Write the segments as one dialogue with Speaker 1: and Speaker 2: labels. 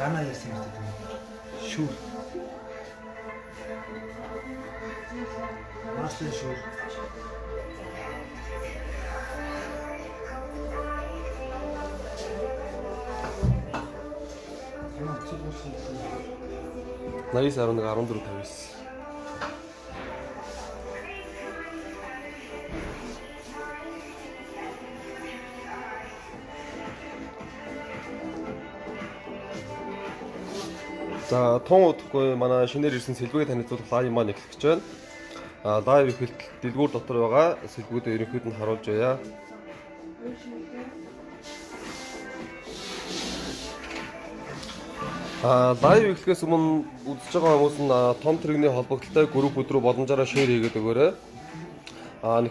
Speaker 1: Гана яасан юм тийм. Шүүр. Мастер шүүр.
Speaker 2: Наис 11 14 59. За тун удахгүй манай шинээр ирсэн сэлбэгээ танилцуулах лайв маань эхлэх гэж байна. Лайв эхэлт дэлгүүр дотор байгаа сэлбэгүүдээ ерөнхийд нь харуулж байя. Лайв эхлэхээс өмнө үзэж байгаа хүмүүс нь том тэрэгний холбогдлолтой групп рүү боломжоор шеэр хийгээд өгөөрэй.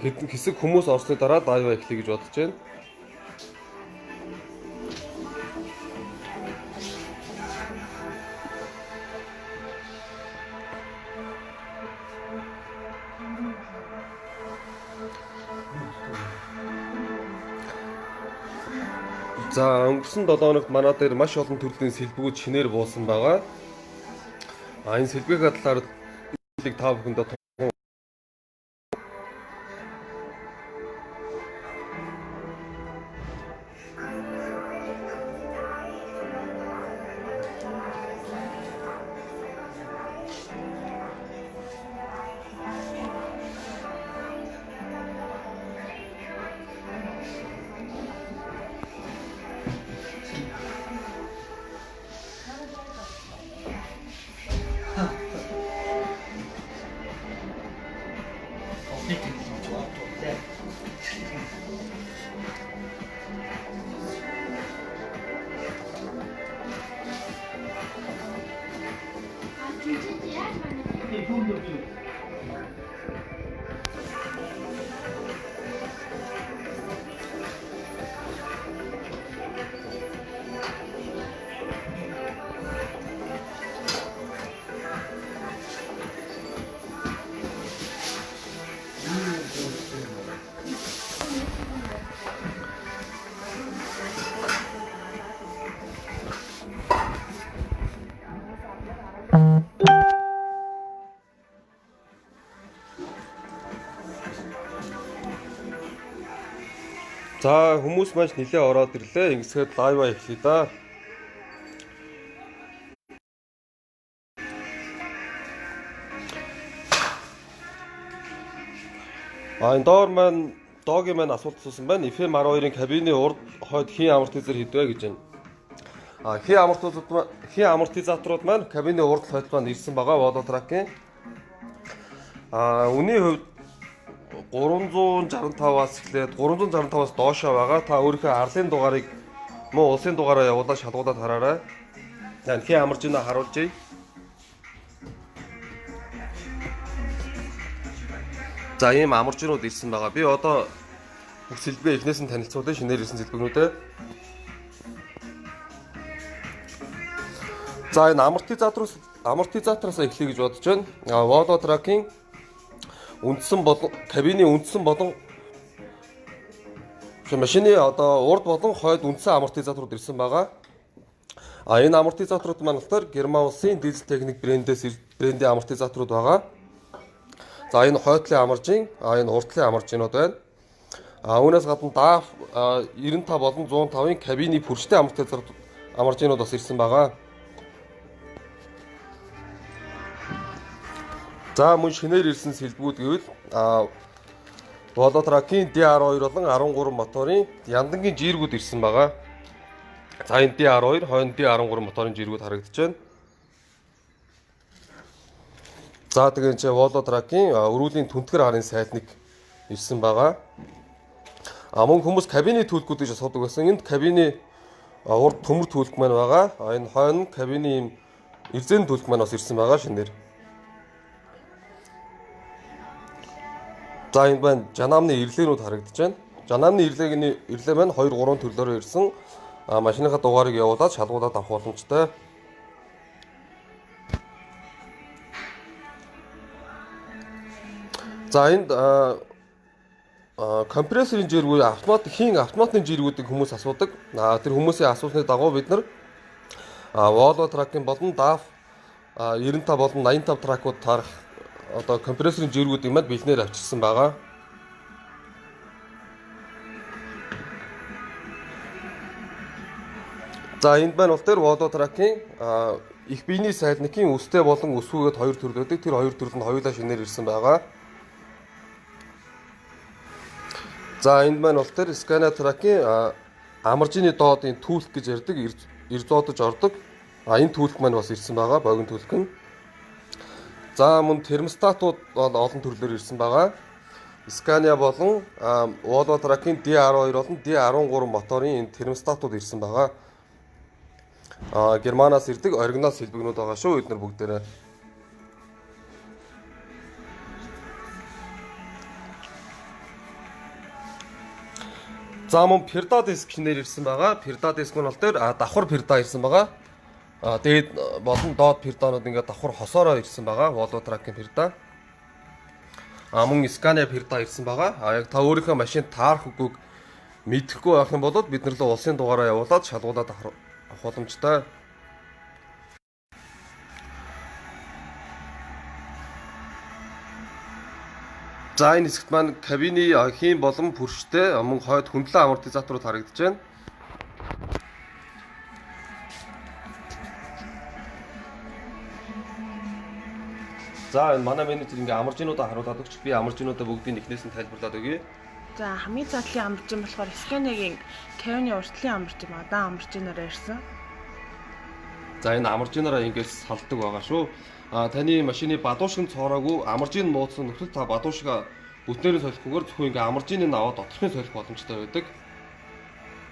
Speaker 2: Хэдэн хэсэг хүмүүс орсны дараа лайв эхлэе гэж бодож байна. За өнгөрсөн 7 хоногт манай дээр маш олон төрлийн сэлбэгүүд шинээр буусан байгаа. Энэ сэлбэгийн талаар та бүхэндээ за хүмүүс маш нэлээд ороод ирлээ. Ингэсгээд лайв эхлэе да. Энэ доор маань доогийн маань асуулт асуусан байна. FM 12-ын кабины урд хойд хийн амортизатор хэдвэ гэж байна. Хийн амортизаторууд маань кабины урд хойд маань ирсэн байгаа Volvo-Truck-ийн. Үний хувьд 365-аас эхлээд 365-аас доошоо байгаа. Та өөрийнхөө арлын дугаарыг мөн улсын дугаараа явуулаад шалгуулаад хараарай. Хийн амарч ийна харуулж ий. За ийм амарчнууд ирсэн байгаа. Би одоо бүх сэлбэг эхнээс нь танилцуулъя шинээр ирсэн сэлбэгнүүдээ. За энэ амортизатороос эхлэе гэж бодож байна. Volvo-Truck-ийн үндсэн болон кабины үндсэн болон машины одоо урд болон хойд үндсэн амортизаторууд ирсэн байгаа. Энэ амортизаторууд манайхаар Герман улсын Diesel Technik брендийн амортизаторууд байгаа. За энэ хойдлын амаржийн, энэ урдлын амаржинууд байна. Үүнээс гадна DAF 95 болон 105-ын кабины пүрчтэй амаржинууд бас ирсэн байгаа. За мөн шинээр ирсэн сэлбэгүүд гэвэл Volvo-Truck-ийн D12 болон 13 моторын яндангийн жиргүүд ирсэн байгаа. За энэ D12, хойно D13 моторын жиргүүд харагдаж байна. За тэгээд Volvo-Truck-ийн өрүүлийн түнтгэр харын сайтныг ирсэн байгаа. Мөн хүмүүс кабины төлөвлөгөөд гэж асуудаг байсан. Энд кабины урд төмөр төлөвлөх маань байгаа. Энэ хойно кабины ийм эрзэн төлөвлөх маань бас ирсэн байгаа шинээр. За энэ байна жанамны ирлээнүүд харагдаж байна. Жанамны ирлээ маань 2 3 төрлөөрөө ирсэн. Машиныхаа дугаарыг явуулаад шалгуулаад авах боломжтой. За энд компрессорын жиргүүд хийн автоматын жиргүүдийг хүмүүс асуудаг. Тэр хүмүүсийн асуусны дагуу бид нар Volvo truck-ын болон DAF 95 болон 85 тракууд тарах одоо компрессорын жиргүүд юмад бэлнээр авчирсан байгаа. За энд маань бол тэр Volvo truck-ын их биений сайлникийн үстэй болон өсвүүгээд хоёр төр байдаг. Тэр хоёр төрөл нь хоёулаа шинээр ирсэн байгаа. За энд маань бол тэр Scania truck-ын амаржины доодын түүх гэж ярьдаг, ирзоодож ордог. Энэ түүх маань бас ирсэн байгаа, богино түүх нь. За мөн термостатууд бол олон төрлөөр ирсэн байгаа. Scania болон Volvo truck-ын D12 болон D13 моторын энэ термостатууд ирсэн байгаа. Германаас ирдэг оригинал сэлбэгнүүд байгаа шүү эдгээр бүгдээрээ. За мөн Perda диск шинээр ирсэн байгаа. Perda диск нь бол дээр давхар Perda ирсэн байгаа. Дээд болон доод Perda-нууд ингээд давхар хосоороо ирсэн байгаа. Volvo truck-ын Perda. Мөн Scania Perda ирсэн байгаа. Яг та өөрийнхөө машинд таарах үгүйг мэдэхгүй байх юм бол бид нар л улсын дугаараа явуулаад шалгуулад авах боломжтой. За энэ хэсэгт маань кабины хийн болон бүрштэй мөн хойд хөндлөн амортизаторууд харагдаж байна. За энэ манай менежер ингээ амаржинуудаа харуулад өгч би амаржинуудаа бүгдийг эхнээс нь тайлбарлаад өгье.
Speaker 3: За хамгийн задлын амаржин болохоор Scania-гийн Kevin-ийн уртлын амаржин удаан амаржинаар ирсэн.
Speaker 2: За энэ амаржинаараа ингээс салдаг байгаа шүү. Таны машины бадуушгийн цоороогүй амаржин нууцсан нөхцөл та бадуушгаа бүтнээрээ солихгүйгээр зөвхөн ингээ амаржиныг аваад доторхын солих боломжтой байдаг.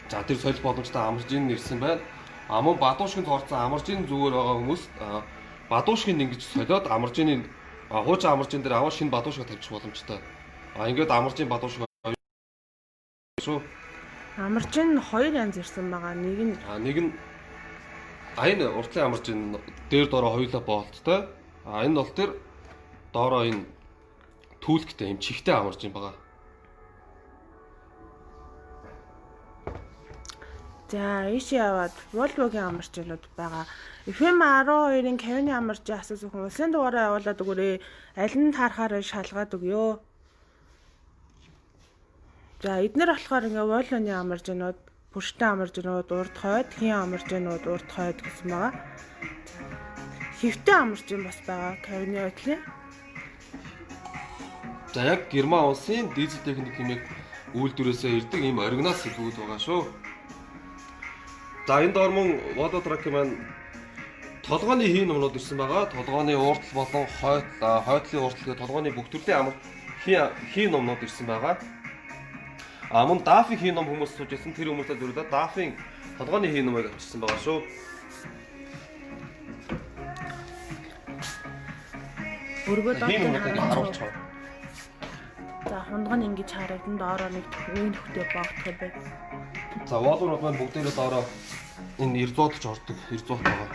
Speaker 2: За тэр солих боломжтой амаржин нэрсэн байна. Мөн бадуушгийн цоорцсон амаржин зүгээр байгаа хүмүүс бадуушгийг ингэж солиод амаржины хуучин амаржин дээр аваад шинэ бадуушгаа тавьчих боломжтой. Ингээд амаржин бадуушгаа шүү.
Speaker 3: Амаржин хоёр янз ирсэн байгаа.
Speaker 2: Нэг нь энэ уртлын амаржин дээр доороо хоёулаа боолттой. Энэ бол тэр доороо энэ түүлэгтэй юм чихтэй амаржин байгаа.
Speaker 3: За ийш яваад Volvo-гийн амаржинууд байгаа. FM12-ын Kevin-ийн амаржин асуусан хүн улсын дугаараа явуулаад өгөөрэй. Аль нь таарахаар шалгаад өгөө. За эднэр болохоор ингээ Volvo-ны амаржинууд, бүрштэй амаржинууд, урд хойд, хийн амаржинууд, урд хойд гэсэн байгаа. Хэвтэй амаржин бас байгаа Kevin-ийн уртлын.
Speaker 2: За яг Герман улсын дизель техник хэмээх үйлдвэрээсээ ирдэг ийм оригинал сэлбэгүүд байгаа шүү. За энэ доор мөн Volvo truck-ийн маань толгойн хийн номнууд ирсэн байгаа. Толгойн ууртал болон хойдлын ууртал гэх толгойн бүх төрлийн хийн номнууд ирсэн байгаа. Мөн DAF-ийн хийн ном хүмүүс сууж байсан тэр хүмүүсээ зөвлөдөө DAF-ийн толгойн хийн номыг авчирсан байгаа шүү.
Speaker 3: Өргөө
Speaker 2: хийн номыг харуулж байгаа.
Speaker 3: За хундган ингэж харагдан доороо нэг үн хөхтэй багтах байг.
Speaker 2: За Volvo-нууд маань бүгдээрээ доороо энэ ирзуудж ордог, ирзууд байгаа.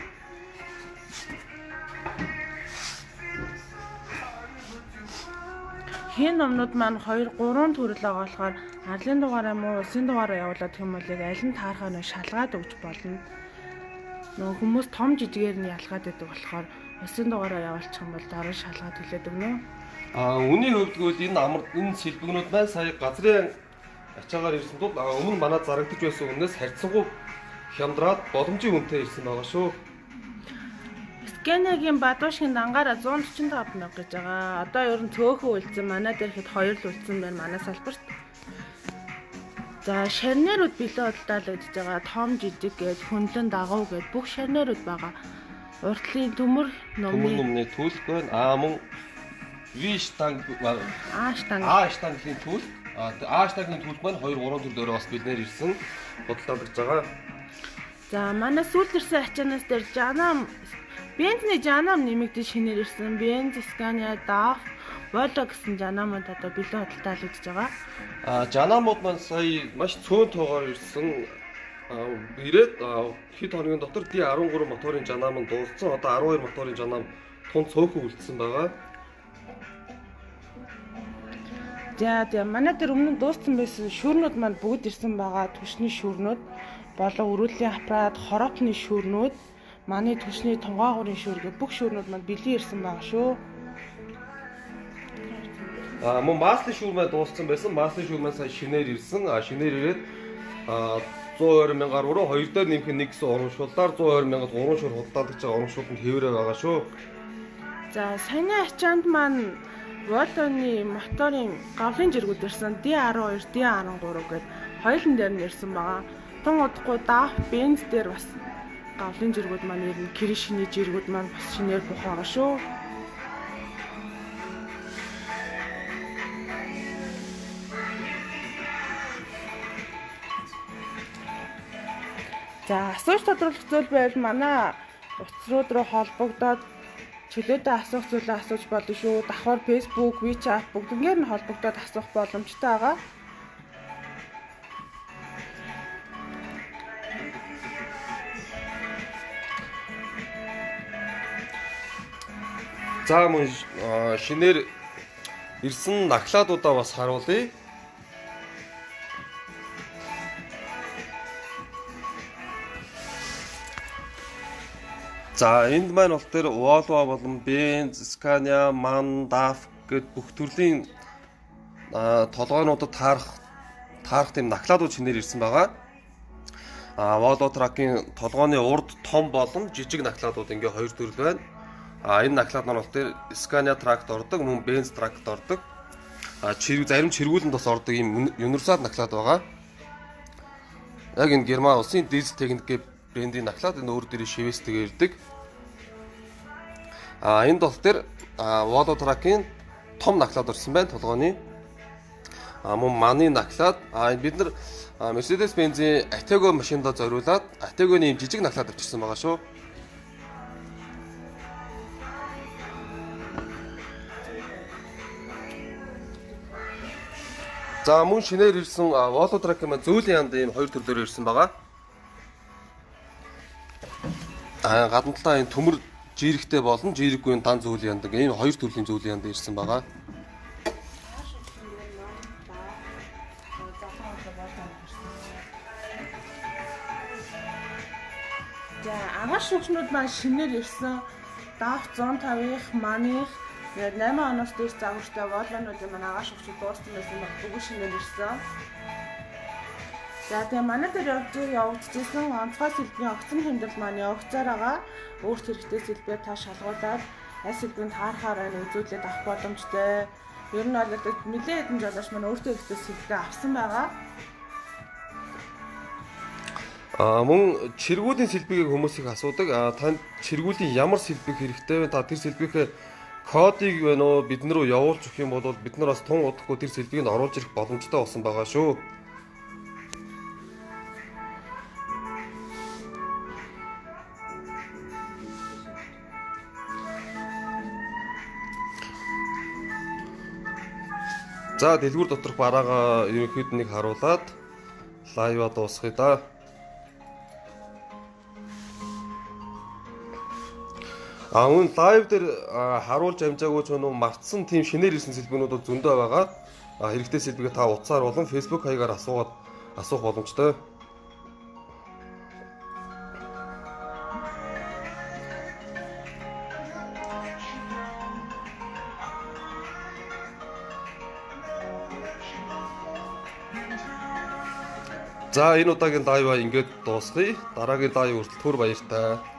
Speaker 3: Хийн номнууд маань 2 3 төрөл байгаа болохоор арлын дугаараа муу улсын дугаараа явуулаад хүмүүлийг аль нь таарахаа нь шалгаад өгч болно. Нөгөө хүмүүс том жижигээр нь ялгаад байдаг болохоор улсын дугаараа явуулчих юм бол дараа шалгаад хэлээд өгнө.
Speaker 2: Үний хувьд гэвэл энэ сэлбэгнүүд маань сая газрын ачаагаар ирсэн тул өмнө манад зарагдаж байсан үнээс харьцангуй хямдраад боломжийн үнэтэй ирсэн байгаа шүү.
Speaker 3: Scania-гийн бадуушгийн дангаараа 145 мянга гэж байгаа. Одоо ер нь цөөхөн үлдсэн. Манай дээр хэд 2 л үлдсэн байна манай салбарт. За шарнирууд билээ бодлоо гэж байгаа. Том жижиг гэж хөндлөн дагав гэж бүх шарнирууд байгаа. Уртлын төмөр
Speaker 2: номны түлх байна. Мөн V штанг штангын түлх. Штангийн түлх маань 2 3 төрлөөр бас бэлнээр ирсэн. Бодлоо гэж байгаа.
Speaker 3: За манай сүүл ирсэн ачаанаас дээр бензний жанам нэмэгдэж шинээр ирсэн. Бенз, Scania, DAF, Volvo гэсэн жанамууд одоо билээ хөдөлтөй алгадж байгаа.
Speaker 2: Жанамууд маань сая маш цөөн тоогоор ирсэн. Ирээд хэд хоногийн дотор D13 моторын жанам нь дууссан. Одоо 12 моторын жанам тун цөөхөн үлдсэн байгаа.
Speaker 3: За манай дээр өмнө дууссан байсан шүүрнүүд маань бүгд ирсэн байгаа. Түвшний шүүрнүүд болон өрүүллийн аппарат, хороотны шүүрнүүд, Манай түвшний тунгаагуурын шүүргээ бүх шүүрнүүд маань бэлэн ирсэн байгаа шүү.
Speaker 2: Мөн маслын шүүрмээ дууссан байсан. Маслын шүүрмээ сая шинээр ирсэн. Шинээр ирээд 120 мянгаар өрөө 2 дээр нэмэх нэг гэсэн урамшууллаар 120 мянгад уран шуур худалдаалж байгаа урамшуултанд хэврээ байгаа шүү.
Speaker 3: За саяны ачаанд маань Волоны моторын гавлын жиргүүд ирсэн D12, D13 гээд хоёулын дээр нь ирсэн байгаа. Тун удахгүй DAF, Benz дээр бас гавлын жиргүүд маань ирнэ. Киришний жиргүүд маань бас шинээр буух байгаа шүү. За асууж тодруулах зүйл байвал манай утасрууд руу холбогдоод чөлөөтэй асуух зүйлээ асууж болно шүү. Давхар Facebook, WeChat бүгднгээр нь холбогдоод асуух боломжтой байгаа.
Speaker 2: За мөн шинээр ирсэн наклаадуудаа бас харуулъя. За энд маань бол тэр Volvo болон Benz, Scania, MAN, DAF гэд бүх төрлийн толгойнуудад таарах тийм наклаадууд шинээр ирсэн байгаа. Volvo truck-ийн толгойн урд том болон жижиг наклаадууд ингээ хоёр төрөл байна. Энэ наклаад маань бол тэр Scania truck-д ордог, мөн Benz truck-д ордог. Зарим чиргүүлэнд бас ордог ийм универсал наклаад байгаа. Яг энэ Герман улсын дизель техник брендийн наклаад энэ өөр дээрээ шивэстэйгээр ирдэг. Энд бол тэр Volvo truck-ийн том наклаад орсон байна толгойн. Мөн MAN-ийн наклаад бид нар Mercedes-Benz-ийн Atego машиндаа зориулаад Atego-ны ийм жижиг наклаад авчирсан байгаа шүү. За мөн шинээр ирсэн Volvo truck-ийн зөүлийн янд ийм хоёр төрлөөр ирсэн байгаа. Гадна талаа энэ төмөр жирэгтэй болон жирэггүй дан зөүлийн янд ийм хоёр төрлийн зөүлийн янд ирсэн байгаа.
Speaker 3: За агаш шүүгчнүүд маань шинээр ирсэн DAF 105-их, MAN-их 8 оноос дээш загвартай Volvo-нуудын маань агаш шүүгчд дууссан байсан баг бүгд шинээр ирсэн. За тэгээ манай дээр явагдчихсан онцгой сэлбэрийн огцон хэмжил маань явагцаар байгаа. Өөрт хэрэгтэй сэлбэр та шалгуулаад аль сэлбэрэнд хаарахаар үзүүлээд авах боломжтой. Ер нь бол нэлээд хэдэн жолооч маань өөртөө хэрэгтэй сэлбэрээ авсан байгаа.
Speaker 2: Мөн чиргүүлийн сэлбэгийг хүмүүс их асуудаг. Танд чиргүүлийн ямар сэлбэг хэрэгтэй вэ? Та тэр сэлбэхээ кодыг вэ нөө бид нар руу явуулж өгөх юм бол бид нар бас тун удахгүй тэр сэлбэгийг оруулж ирэх боломжтой болсон байгаа шүү. За дэлгүүр доторх бараагаа ерөнхийд нэг харуулад лайва дуусгая да. Мөн лайв дээр харуулж амжаагүй ч нөө мартсан тийм шинээр ирсэн сэлбэгнүүд зөндөө байгаа. Хэрэгтэй сэлбэгээ та утсаар болон Facebook хаягаар асуух боломжтой. За энэ удаагийн лайва ингээд дуусгая. Дараагийн лайв хүртэл түр баяртай.